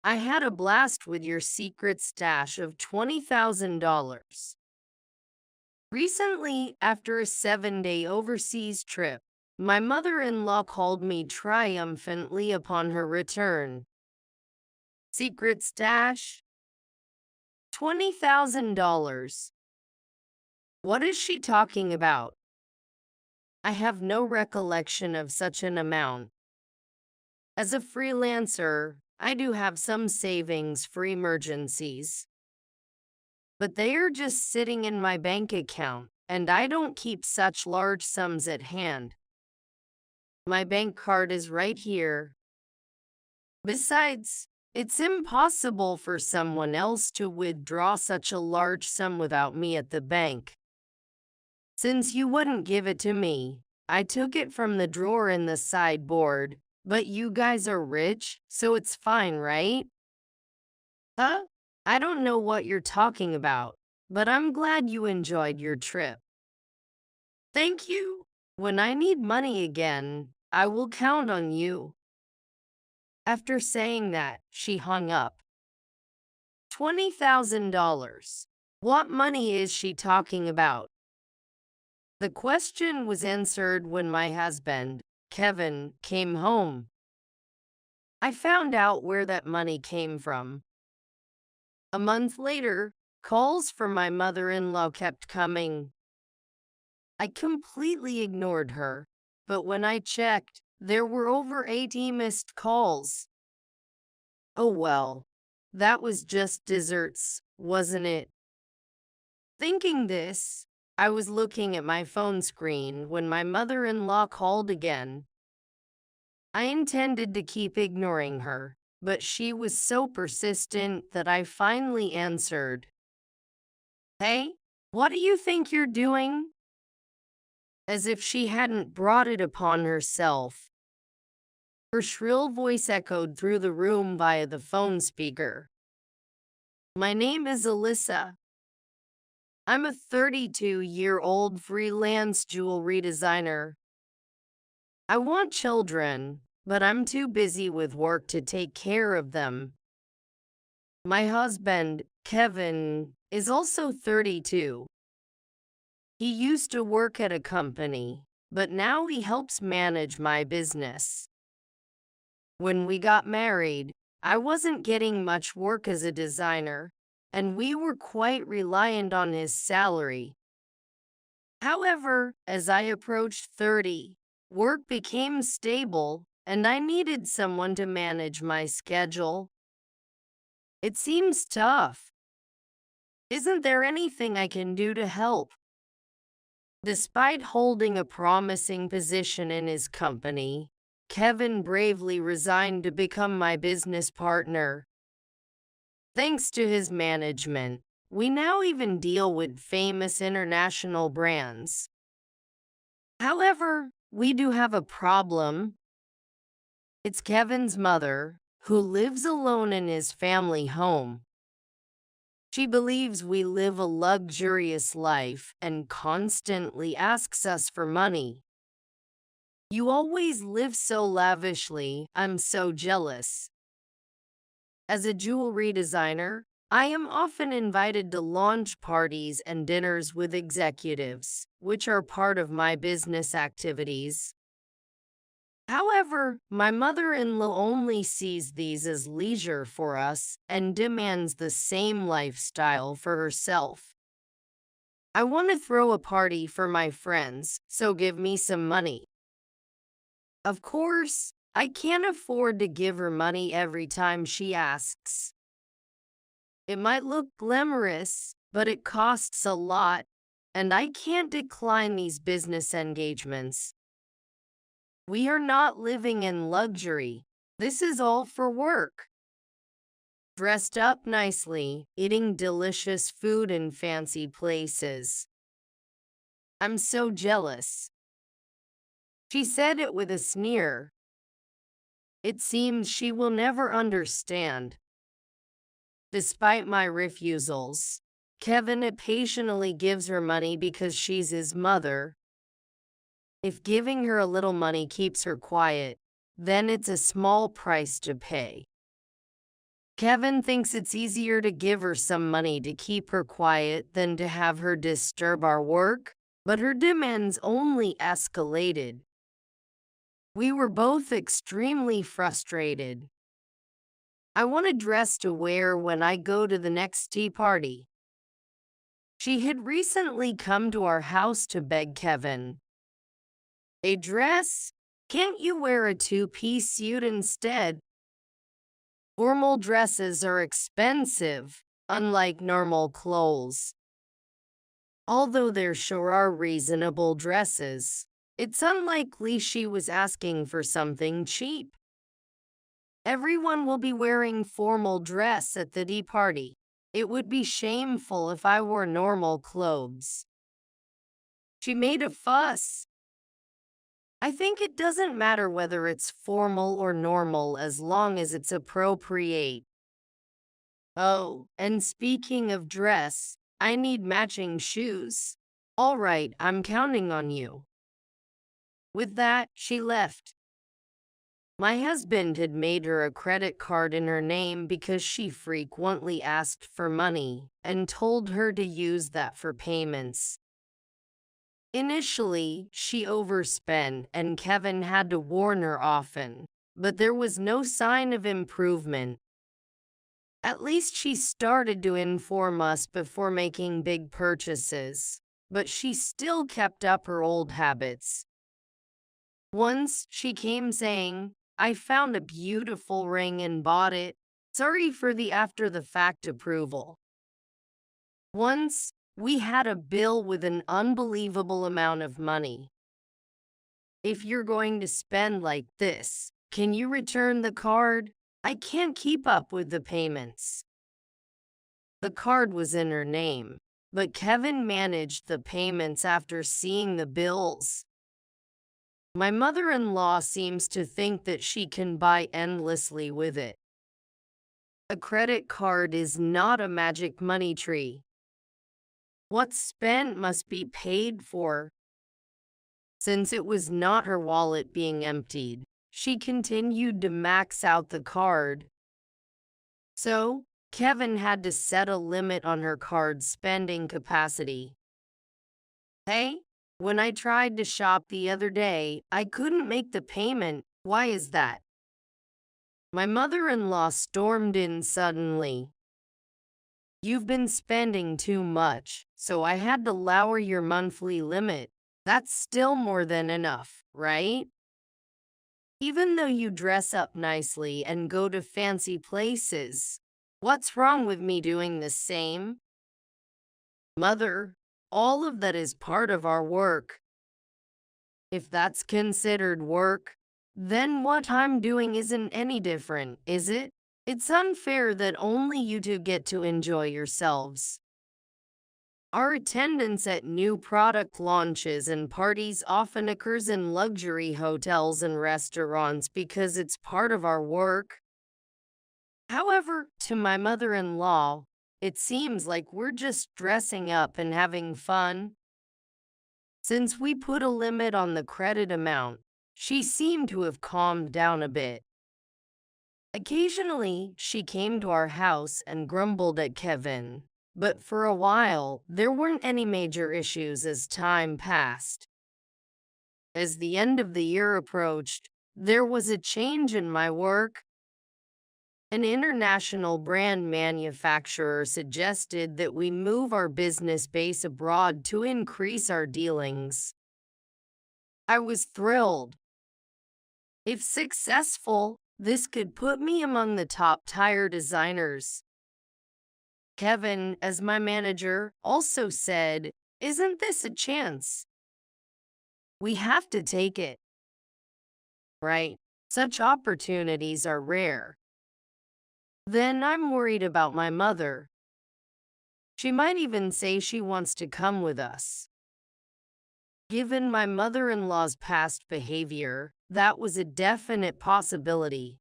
I had a blast with your secret stash of $20,000. Recently, after a 7-day overseas trip, my mother-in-law called me triumphantly upon her return. Secret stash? $20,000. What is she talking about? I have no recollection of such an amount. As a freelancer, I do have some savings for emergencies, but they are just sitting in my bank account, and I don't keep such large sums at hand. My bank card is right here. Besides, it's impossible for someone else to withdraw such a large sum without me at the bank. Since you wouldn't give it to me, I took it from the drawer in the sideboard, but you guys are rich, so it's fine, right? Huh? I don't know what you're talking about, but I'm glad you enjoyed your trip. Thank you. When I need money again, I will count on you. After saying that, she hung up. $20,000. What money is she talking about? The question was answered when my husband, Kevin, came home. I found out where that money came from. A month later, calls from my mother-in-law kept coming. I completely ignored her, but when I checked, there were over 80 missed calls. Oh well, that was just desserts, wasn't it? Thinking this, I was looking at my phone screen when my mother-in-law called again. I intended to keep ignoring her, but she was so persistent that I finally answered. Hey, what do you think you're doing? As if she hadn't brought it upon herself. Her shrill voice echoed through the room via the phone speaker. My name is Alyssa. I'm a 32-year-old freelance jewelry designer. I want children, but I'm too busy with work to take care of them. My husband, Kevin, is also 32. He used to work at a company, but now he helps manage my business. When we got married, I wasn't getting much work as a designer, and we were quite reliant on his salary. However, as I approached 30, work became stable, and I needed someone to manage my schedule. It seems tough. Isn't there anything I can do to help? Despite holding a promising position in his company, Kevin bravely resigned to become my business partner. Thanks to his management, we now even deal with famous international brands. However, we do have a problem. It's Kevin's mother, who lives alone in his family home. She believes we live a luxurious life and constantly asks us for money. You always live so lavishly, I'm so jealous. As a jewelry designer, I am often invited to launch parties and dinners with executives, which are part of my business activities. However, my mother-in-law only sees these as leisure for us and demands the same lifestyle for herself. I want to throw a party for my friends, so give me some money. Of course, I can't afford to give her money every time she asks. It might look glamorous, but it costs a lot, and I can't decline these business engagements. We are not living in luxury. This is all for work. Dressed up nicely, eating delicious food in fancy places. I'm so jealous. She said it with a sneer. It seems she will never understand. Despite my refusals, Kevin occasionally gives her money because she's his mother. If giving her a little money keeps her quiet, then it's a small price to pay. Kevin thinks it's easier to give her some money to keep her quiet than to have her disturb our work, but her demands only escalated. We were both extremely frustrated. I want a dress to wear when I go to the next tea party. She had recently come to our house to beg Kevin. A dress? Can't you wear a two-piece suit instead? Formal dresses are expensive, unlike normal clothes. Although there sure are reasonable dresses, it's unlikely she was asking for something cheap. Everyone will be wearing formal dress at the tea party. It would be shameful if I wore normal clothes. She made a fuss. I think it doesn't matter whether it's formal or normal as long as it's appropriate. Oh, and speaking of dress, I need matching shoes. All right, I'm counting on you. With that, she left. My husband had made her a credit card in her name because she frequently asked for money and told her to use that for payments. Initially, she overspent and Kevin had to warn her often, but there was no sign of improvement. At least she started to inform us before making big purchases, but she still kept up her old habits. Once, she came saying, "I found a beautiful ring and bought it. Sorry for the after-the-fact approval." Once, we had a bill with an unbelievable amount of money. "If you're going to spend like this, can you return the card? I can't keep up with the payments." The card was in her name, but Kevin managed the payments after seeing the bills. My mother-in-law seems to think that she can buy endlessly with it. A credit card is not a magic money tree. What's spent must be paid for. Since it was not her wallet being emptied, she continued to max out the card. So, Kevin had to set a limit on her card's spending capacity. Hey, when I tried to shop the other day, I couldn't make the payment. Why is that? My mother-in-law stormed in suddenly. "You've been spending too much, so I had to lower your monthly limit. That's still more than enough, right? Even though you dress up nicely and go to fancy places, what's wrong with me doing the same?" "Mother, all of that is part of our work." "If that's considered work, then what I'm doing isn't any different, is it? It's unfair that only you two get to enjoy yourselves." Our attendance at new product launches and parties often occurs in luxury hotels and restaurants because it's part of our work. However, to my mother-in-law, it seems like we're just dressing up and having fun. Since we put a limit on the credit amount, she seemed to have calmed down a bit. Occasionally, she came to our house and grumbled at Kevin, but for a while, there weren't any major issues as time passed. As the end of the year approached, there was a change in my work. An international brand manufacturer suggested that we move our business base abroad to increase our dealings. I was thrilled. If successful, this could put me among the top tire designers. Kevin, as my manager, also said, "Isn't this a chance? We have to take it." Right? Such opportunities are rare. Then I'm worried about my mother. She might even say she wants to come with us. Given my mother-in-law's past behavior, that was a definite possibility.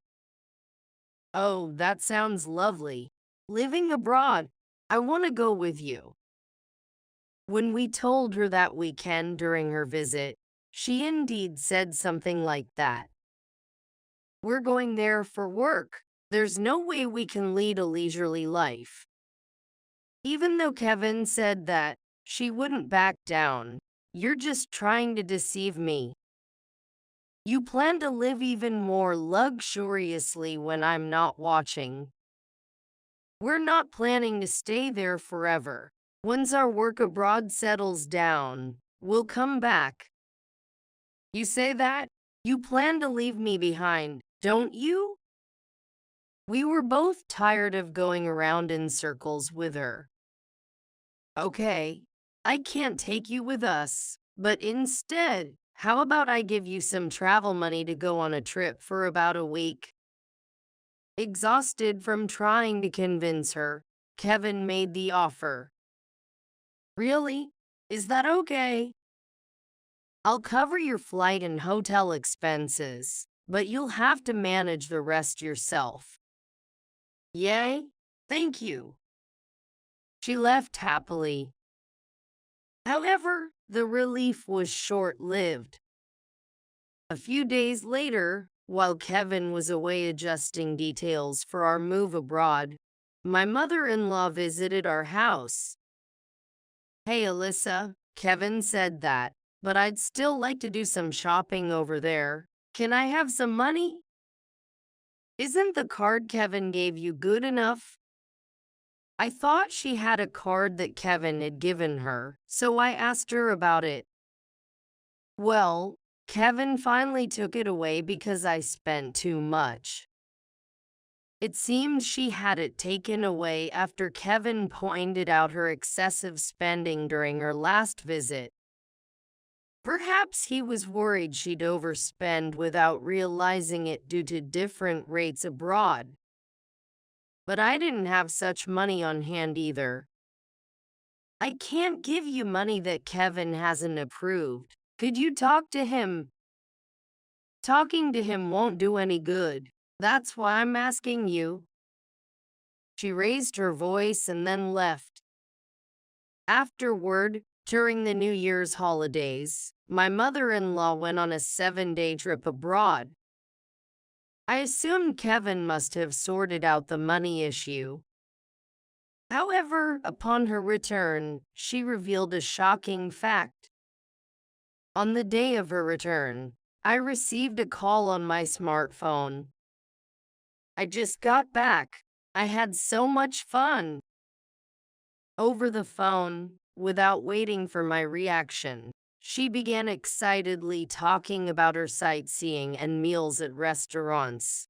"Oh, that sounds lovely. Living abroad. I want to go with you." When we told her that weekend during her visit, she indeed said something like that. "We're going there for work. There's no way we can lead a leisurely life. Even though Kevin said that she wouldn't back down, you're just trying to deceive me. You plan to live even more luxuriously when I'm not watching. We're not planning to stay there forever. Once our work abroad settles down, we'll come back. You say that? You plan to leave me behind, don't you? We were both tired of going around in circles with her. Okay, I can't take you with us, but instead, how about I give you some travel money to go on a trip for about a week? Exhausted from trying to convince her, Kevin made the offer. Really? Is that okay? I'll cover your flight and hotel expenses, but you'll have to manage the rest yourself. Yay? Thank you. She left happily. However, the relief was short-lived. A few days later, while Kevin was away adjusting details for our move abroad, my mother-in-law visited our house. Hey Alyssa, Kevin said that, but I'd still like to do some shopping over there. Can I have some money? Isn't the card Kevin gave you good enough? I thought she had a card that Kevin had given her, so I asked her about it. Well, Kevin finally took it away because I spent too much. It seemed she had it taken away after Kevin pointed out her excessive spending during her last visit. Perhaps he was worried she'd overspend without realizing it due to different rates abroad. But I didn't have such money on hand either. I can't give you money that Kevin hasn't approved. Could you talk to him? Talking to him won't do any good. That's why I'm asking you. She raised her voice and then left. Afterward, during the New Year's holidays, my mother-in-law went on a 7-day trip abroad. I assumed Kevin must have sorted out the money issue. However, upon her return, she revealed a shocking fact. On the day of her return, I received a call on my smartphone. I just got back. I had so much fun. Over the phone, without waiting for my reaction, she began excitedly talking about her sightseeing and meals at restaurants.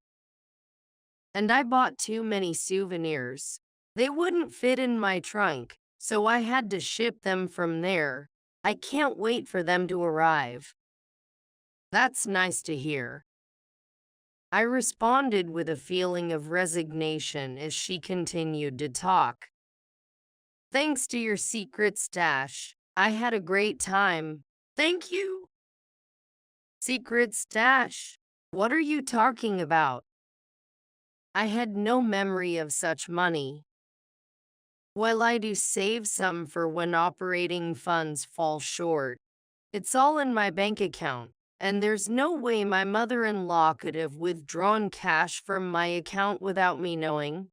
And I bought too many souvenirs. They wouldn't fit in my trunk, so I had to ship them from there. I can't wait for them to arrive. That's nice to hear. I responded with a feeling of resignation as she continued to talk. Thanks to your secret stash, I had a great time. Thank you. Secret stash? What are you talking about? I had no memory of such money. While I do save some for when operating funds fall short, it's all in my bank account, and there's no way my mother-in-law could have withdrawn cash from my account without me knowing.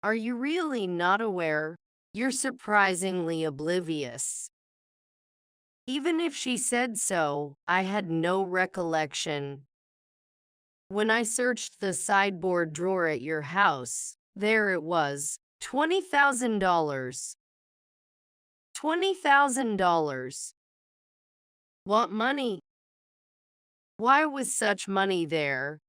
Are you really not aware? You're surprisingly oblivious. Even if she said so, I had no recollection. When I searched the sideboard drawer at your house, there it was, $20,000. $20,000. What money? Why was such money there?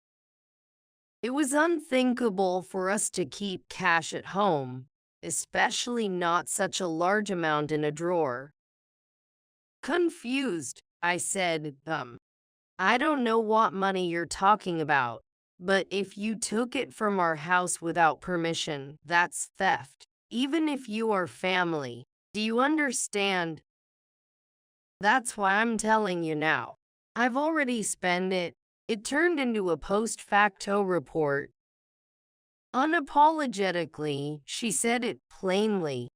It was unthinkable for us to keep cash at home, especially not such a large amount in a drawer. Confused, I said, I don't know what money you're talking about, but if you took it from our house without permission, that's theft, even if you are family. Do you understand? That's why I'm telling you now. I've already spent it. It turned into a post facto report. Unapologetically, she said it plainly.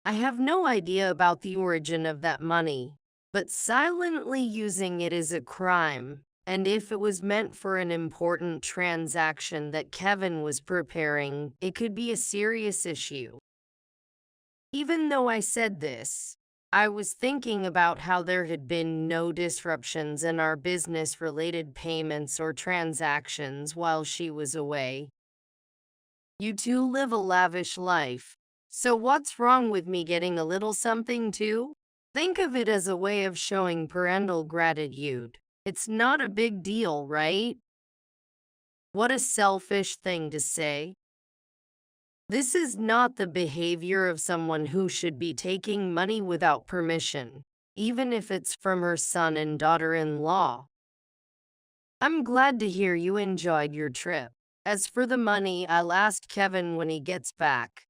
I have no idea about the origin of that money, but silently using it is a crime, and if it was meant for an important transaction that Kevin was preparing, it could be a serious issue. Even though I said this, I was thinking about how there had been no disruptions in our business-related payments or transactions while she was away. You two live a lavish life. So what's wrong with me getting a little something too? Think of it as a way of showing parental gratitude. It's not a big deal, right? What a selfish thing to say. This is not the behavior of someone who should be taking money without permission, even if it's from her son and daughter-in-law. I'm glad to hear you enjoyed your trip. As for the money, I'll ask Kevin when he gets back.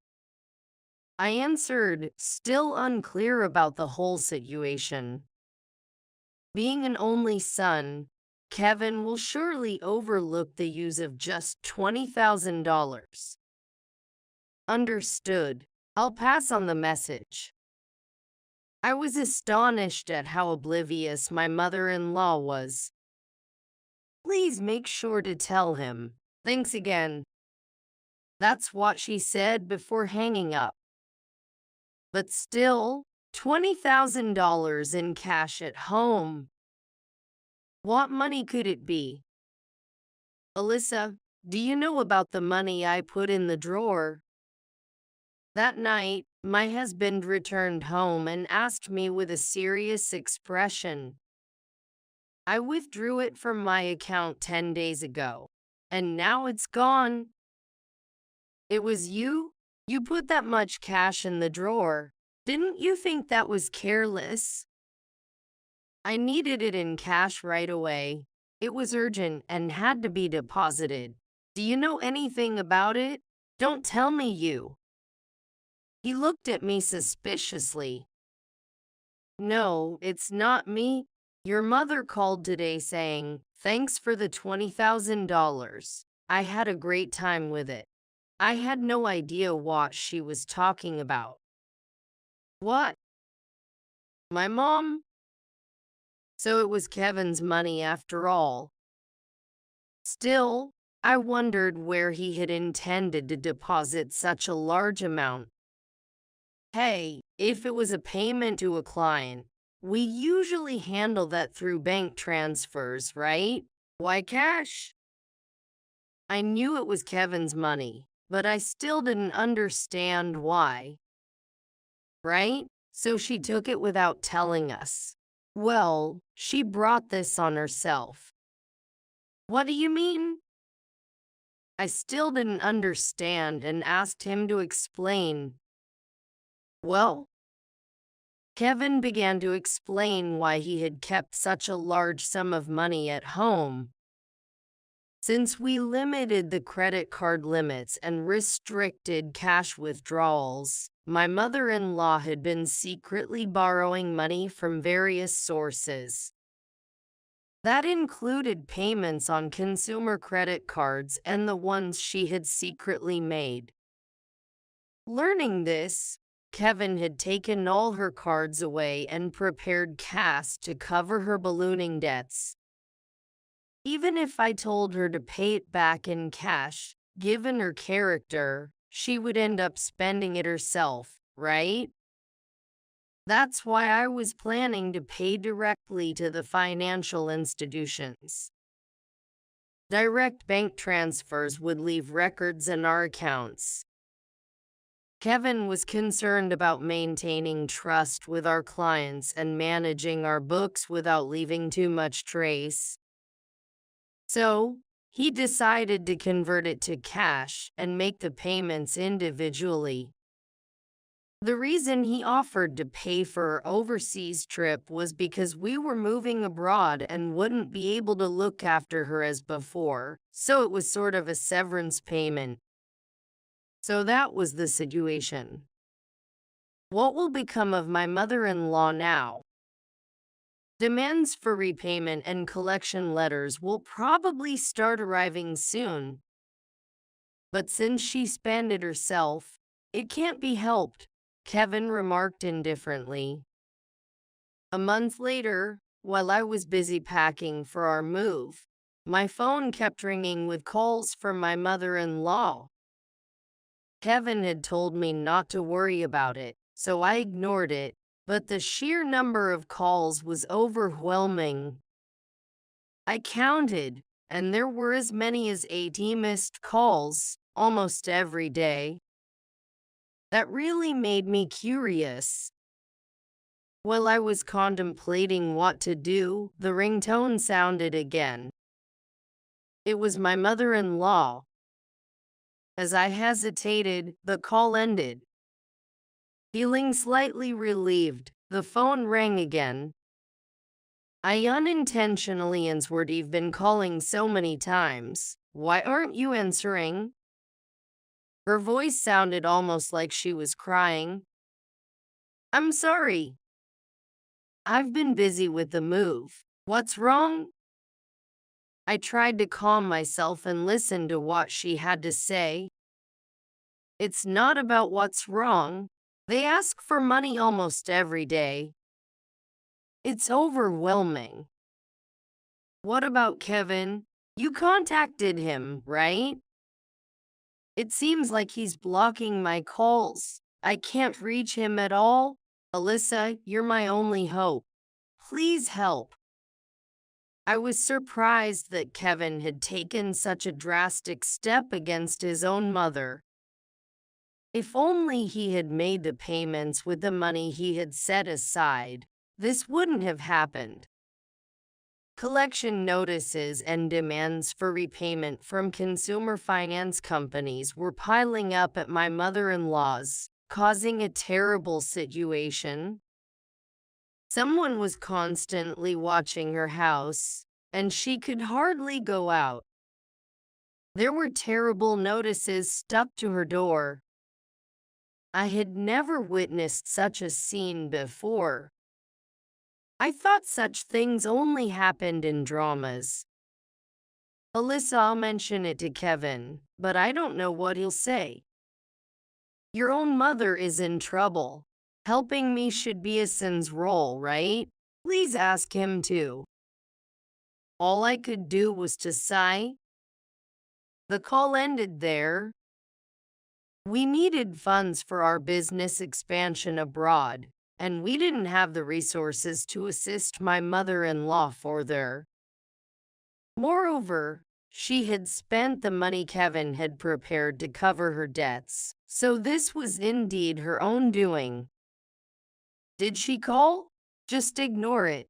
I answered, still unclear about the whole situation. Being an only son, Kevin will surely overlook the use of just $20,000. Understood. I'll pass on the message. I was astonished at how oblivious my mother-in-law was. Please make sure to tell him. Thanks again. That's what she said before hanging up. But still, $20,000 in cash at home. What money could it be? Alyssa, do you know about the money I put in the drawer? That night, my husband returned home and asked me with a serious expression. I withdrew it from my account 10 days ago, and now it's gone. It was you? You put that much cash in the drawer. Didn't you think that was careless? I needed it in cash right away. It was urgent and had to be deposited. Do you know anything about it? Don't tell me you. He looked at me suspiciously. No, it's not me. Your mother called today saying, thanks for the $20,000. I had a great time with it. I had no idea what she was talking about. What? My mom? So it was Kevin's money after all. Still, I wondered where he had intended to deposit such a large amount. Hey, if it was a payment to a client, we usually handle that through bank transfers, right? Why cash? I knew it was Kevin's money, but I still didn't understand why. Right? So she took it without telling us. Well, she brought this on herself. What do you mean? I still didn't understand and asked him to explain. Well, Kevin began to explain why he had kept such a large sum of money at home. Since we limited the credit card limits and restricted cash withdrawals, my mother-in-law had been secretly borrowing money from various sources. That included payments on consumer credit cards and the ones she had secretly made. Learning this, Kevin had taken all her cards away and prepared cash to cover her ballooning debts. Even if I told her to pay it back in cash, given her character, she would end up spending it herself, right? That's why I was planning to pay directly to the financial institutions. Direct bank transfers would leave records in our accounts. Kevin was concerned about maintaining trust with our clients and managing our books without leaving too much trace. So, he decided to convert it to cash and make the payments individually. The reason he offered to pay for her overseas trip was because we were moving abroad and wouldn't be able to look after her as before, so it was sort of a severance payment. So that was the situation. What will become of my mother-in-law now? Demands for repayment and collection letters will probably start arriving soon. But since she spent it herself, it can't be helped, Kevin remarked indifferently. A month later, While I was busy packing for our move, my phone kept ringing with calls from my mother-in-law. Kevin had told me not to worry about it, so I ignored it, but the sheer number of calls was overwhelming. I counted, and there were as many as 80 missed calls, almost every day. That really made me curious. While I was contemplating what to do, the ringtone sounded again. It was my mother-in-law. As I hesitated, the call ended. Feeling slightly relieved, the phone rang again. I unintentionally answered. "You've been calling so many times. Why aren't you answering?" Her voice sounded almost like she was crying. "I'm sorry. I've been busy with the move. What's wrong?" I tried to calm myself and listen to what she had to say. "It's not about what's wrong. They ask for money almost every day. It's overwhelming." "What about Kevin? You contacted him, right?" "It seems like he's blocking my calls. I can't reach him at all. Alyssa, you're my only hope. Please help." I was surprised that Kevin had taken such a drastic step against his own mother. If only he had made the payments with the money he had set aside, this wouldn't have happened. Collection notices and demands for repayment from consumer finance companies were piling up at my mother-in-law's, causing a terrible situation. Someone was constantly watching her house, and she could hardly go out. There were terrible notices stuck to her door. I had never witnessed such a scene before. I thought such things only happened in dramas. "Alyssa, I'll mention it to Kevin, but I don't know what he'll say. Your own mother is in trouble. Helping me should be a son's role, right? Please ask him to." All I could do was to sigh. The call ended there. We needed funds for our business expansion abroad, and we didn't have the resources to assist my mother-in-law further. Moreover, she had spent the money Kevin had prepared to cover her debts, so this was indeed her own doing. Did she call? Just ignore it.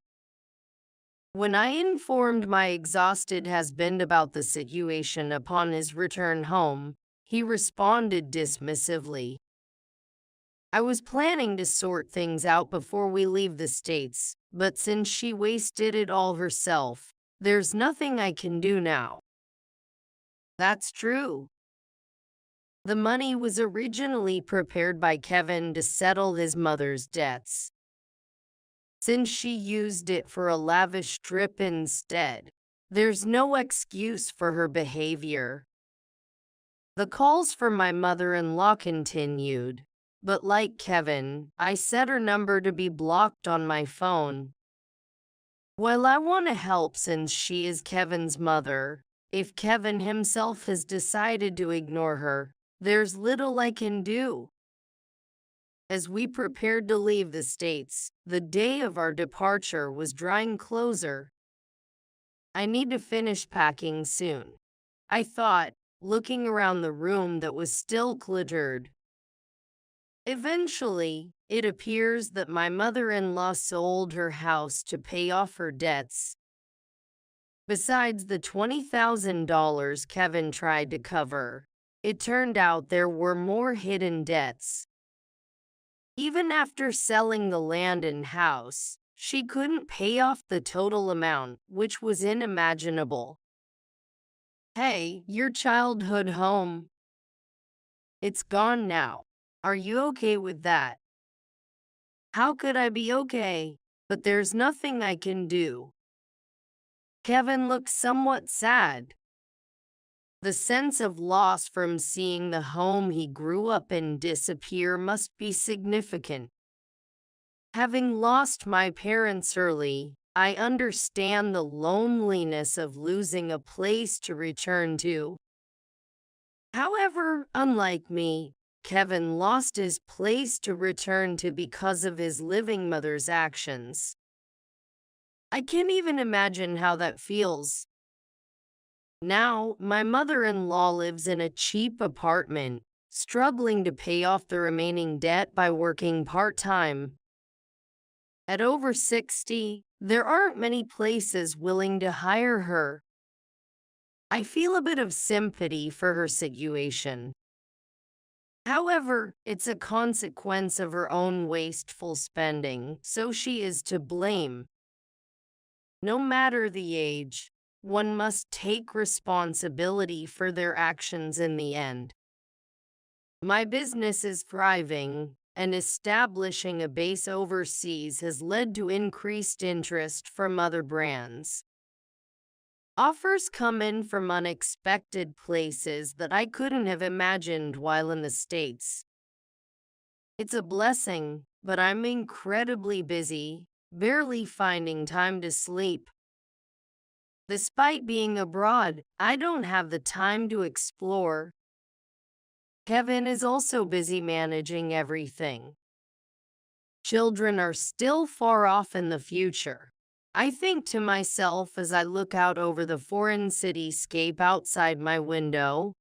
When I informed my exhausted husband about the situation upon his return home, he responded dismissively. "I was planning to sort things out before we leave the States, but since she wasted it all herself, there's nothing I can do now." That's true. The money was originally prepared by Kevin to settle his mother's debts. Since she used it for a lavish trip instead, there's no excuse for her behavior. The calls from my mother-in-law continued, but like Kevin, I set her number to be blocked on my phone. Well, I want to help since she is Kevin's mother. If Kevin himself has decided to ignore her, there's little I can do. As we prepared to leave the States, the day of our departure was drawing closer. I need to finish packing soon, I thought, looking around the room that was still cluttered. Eventually, it appears that my mother-in-law sold her house to pay off her debts. Besides the $20,000 Kevin tried to cover, it turned out there were more hidden debts. Even after selling the land and house, she couldn't pay off the total amount, which was unimaginable. "Hey, your childhood home. It's gone now. Are you okay with that?" How could I be okay? But there's nothing I can do. Kevin looked somewhat sad. The sense of loss from seeing the home he grew up in disappear must be significant. Having lost my parents early, I understand the loneliness of losing a place to return to. However, unlike me, Kevin lost his place to return to because of his living mother's actions. I can't even imagine how that feels. Now, my mother-in-law lives in a cheap apartment, struggling to pay off the remaining debt by working part-time. At over 60, there aren't many places willing to hire her. I feel a bit of sympathy for her situation. However, it's a consequence of her own wasteful spending, so she is to blame. No matter the age, one must take responsibility for their actions in the end. My business is thriving, and establishing a base overseas has led to increased interest from other brands. Offers come in from unexpected places that I couldn't have imagined while in the States. It's a blessing, but I'm incredibly busy, barely finding time to sleep. Despite being abroad, I don't have the time to explore. Kevin is also busy managing everything. Children are still far off in the future. I think to myself as I look out over the foreign cityscape outside my window,